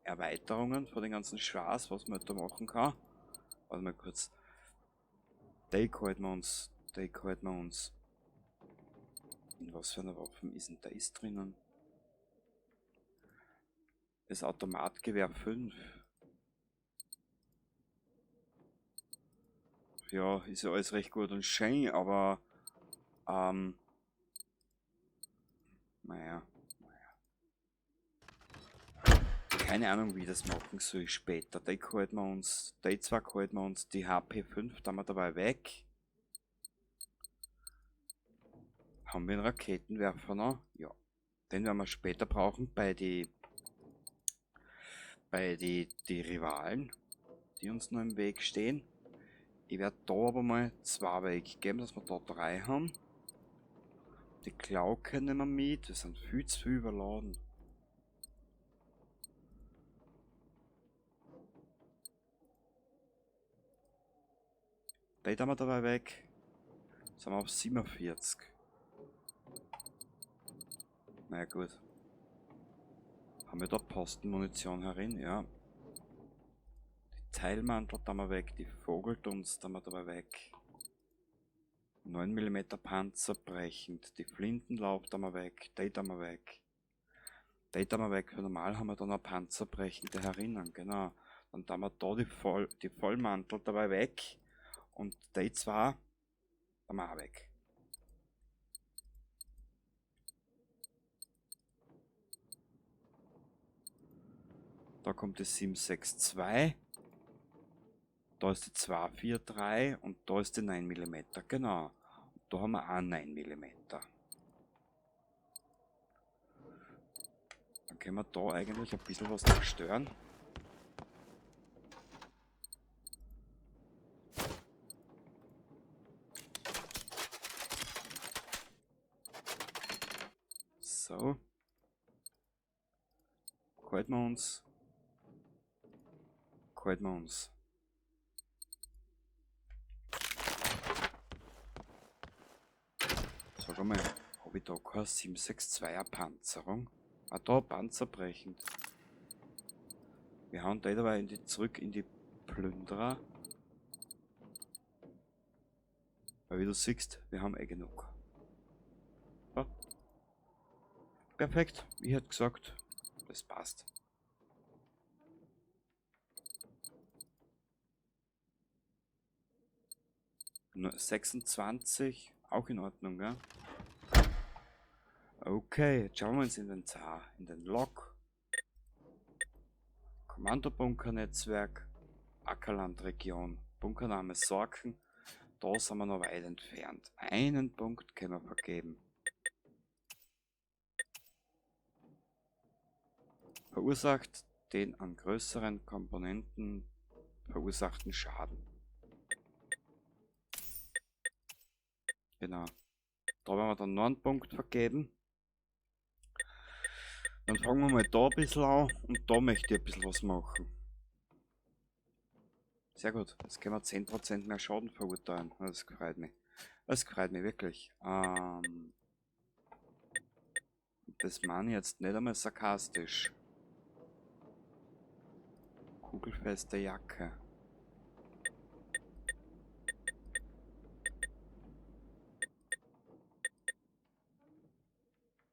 Erweiterungen von den ganzen Schars, was man da machen kann. Warte mal kurz. Take halten wir uns. In was für eine Waffen ist denn das drinnen? Das Automatgewehr 5. Ja, ist ja alles recht gut und schön, aber naja. Keine Ahnung, wie das machen soll später. Die halten wir uns, die zwei halten wir uns, die HP 5, da haben wir dabei weg. Haben wir einen Raketenwerfer noch? Ja. Den werden wir später brauchen bei die Rivalen, die uns noch im Weg stehen. Ich werde da aber mal 2 weggeben, dass wir da 3 haben. Die Klauke nehmen wir mit, wir sind viel zu viel überladen. Die haben wir dabei weg. Jetzt sind wir auf 47. Na ja, gut. Haben wir da Postenmunition herin? Ja. Die Teilmantel haben wir weg, die Vogeldunst haben wir dabei weg. 9 mm Panzer brechend, die Flintenlauf haben wir weg, die haben wir weg. Die haben wir weg, für normal haben wir da noch panzerbrechende herinnen, genau. Dann haben wir da die Vollmantel dabei weg und die 2 haben wir auch weg. Da kommt die 762. Da ist die 243 und da ist die 9 mm. Genau. Und da haben wir auch 9 mm. Dann können wir da eigentlich ein bisschen was zerstören. So. Halten wir uns. Sag mal, habe ich da keine 762er Panzerung? Ah, da panzerbrechend. Wir hauen da dabei zurück in die Plünderer. Weil wie du siehst, wir haben genug. So. Perfekt, ich hätte gesagt, das passt. Nur 26, auch in Ordnung, ja? Okay, jetzt schauen wir ins Inventar, in den Log. Kommandobunkernetzwerk, Ackerlandregion, Bunkername Sorken. Da sind wir noch weit entfernt. Einen Punkt können wir vergeben. Verursacht den an größeren Komponenten verursachten Schaden. Genau. Da werden wir dann noch einen Punkt vergeben. Dann fangen wir mal da ein bisschen an und da möchte ich ein bisschen was machen. Sehr gut. Jetzt können wir 10% mehr Schaden verurteilen. Das gefreut mich. Das gefreut mich wirklich. Das meine ich jetzt nicht einmal sarkastisch. Kugelfeste Jacke.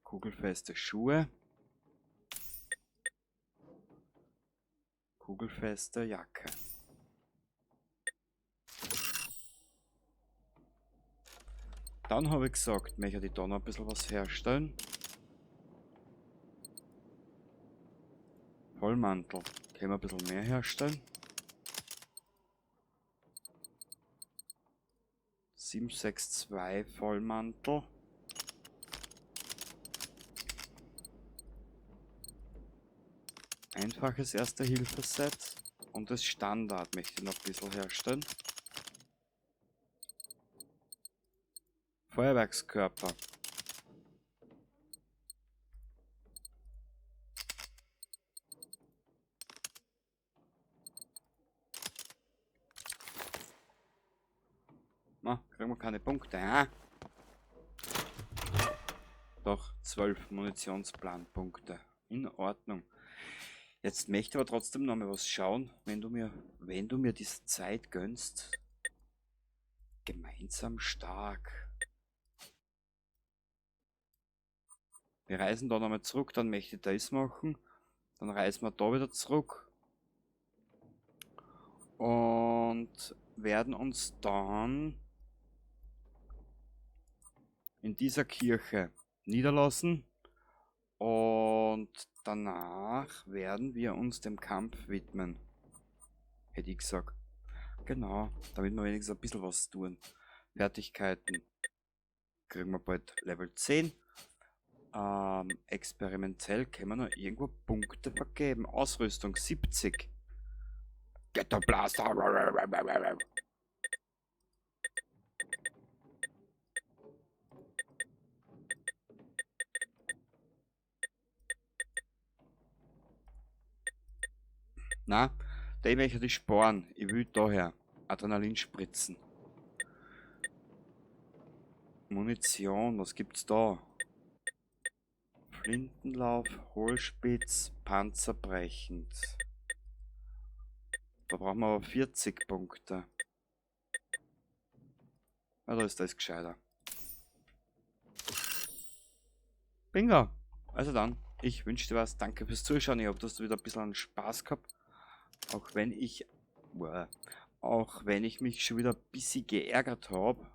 Kugelfeste Schuhe. Kugelfeste Jacke. Dann habe ich gesagt, möchte ich da noch ein bisschen was herstellen. Vollmantel. Können wir ein bisschen mehr herstellen? 762 Vollmantel. Einfaches Erste-Hilfe-Set. Und das Standard möchte ich noch ein bisschen herstellen. Feuerwerkskörper. Na, kriegen wir keine Punkte, ah? Doch, 12 Munitionsplanpunkte. In Ordnung. Jetzt möchte ich aber trotzdem noch mal was schauen, wenn du mir diese Zeit gönnst. Gemeinsam stark. Wir reisen da nochmal zurück, dann möchte ich das machen. Dann reisen wir da wieder zurück. Und werden uns dann in dieser Kirche niederlassen. Und danach werden wir uns dem Kampf widmen. Hätte ich gesagt. Genau, damit wir wenigstens ein bisschen was tun. Fertigkeiten kriegen wir bald Level 10. Experimentell können wir noch irgendwo Punkte vergeben. Ausrüstung 70. Ghetto Blaster. Na, da möchte die Sporen. Ich will daher Adrenalin spritzen. Munition, was gibt's da? Flintenlauf, Hohlspitz, panzerbrechend. Da brauchen wir aber 40 Punkte. Ja, da ist das gescheiter. Bingo! Also dann, ich wünsche dir was. Danke fürs Zuschauen. Ich hoffe, dass du wieder ein bisschen an Spaß gehabt. Auch wenn ich mich schon wieder ein bisschen geärgert habe.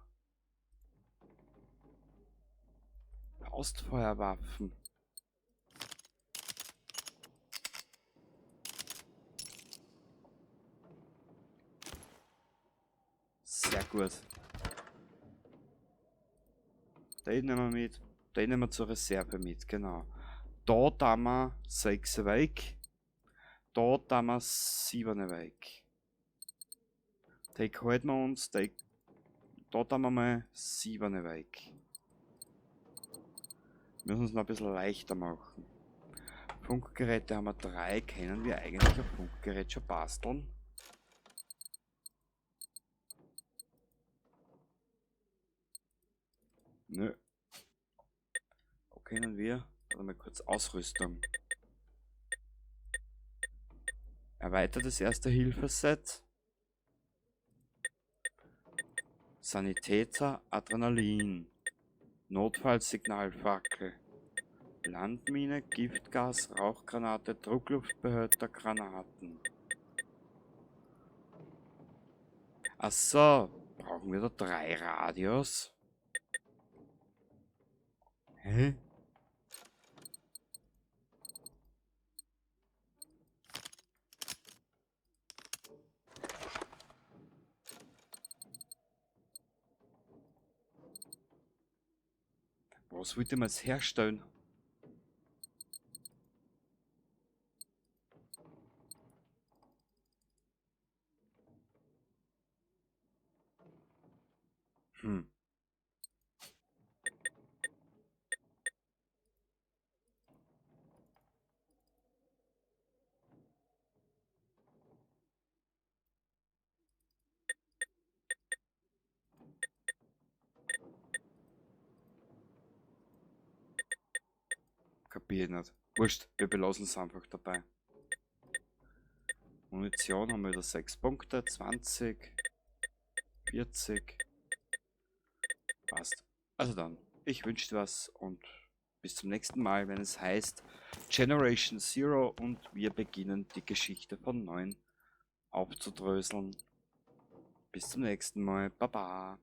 Faustfeuerwaffen. Sehr gut. Den nehmen wir mit. Den nehmen wir zur Reserve mit, genau. Da tun wir 6 weg. Da tun wir 7 weg. Den halten wir uns. Da tun wir mal 7 weg. Wir müssen es noch ein bisschen leichter machen. Funkgeräte haben wir 3. Können wir eigentlich ein Funkgerät schon basteln? Nö. Wo können wir? Warte mal kurz, Ausrüstung. Erweitertes Erste-Hilfe-Set. Sanitäter, Adrenalin. Notfallsignalfackel. Landmine, Giftgas, Rauchgranate, Druckluftbehälter, Granaten. Achso, brauchen wir da 3 Radios? Hä? Was wollte man jetzt herstellen? Kapier ich nicht. Wurscht, wir belassen es einfach dabei. Munition haben wir wieder 6 Punkte, 20, 40. Passt. Also dann, ich wünsche dir was und bis zum nächsten Mal, wenn es heißt Generation Zero und wir beginnen die Geschichte von 9 aufzudröseln. Bis zum nächsten Mal. Baba.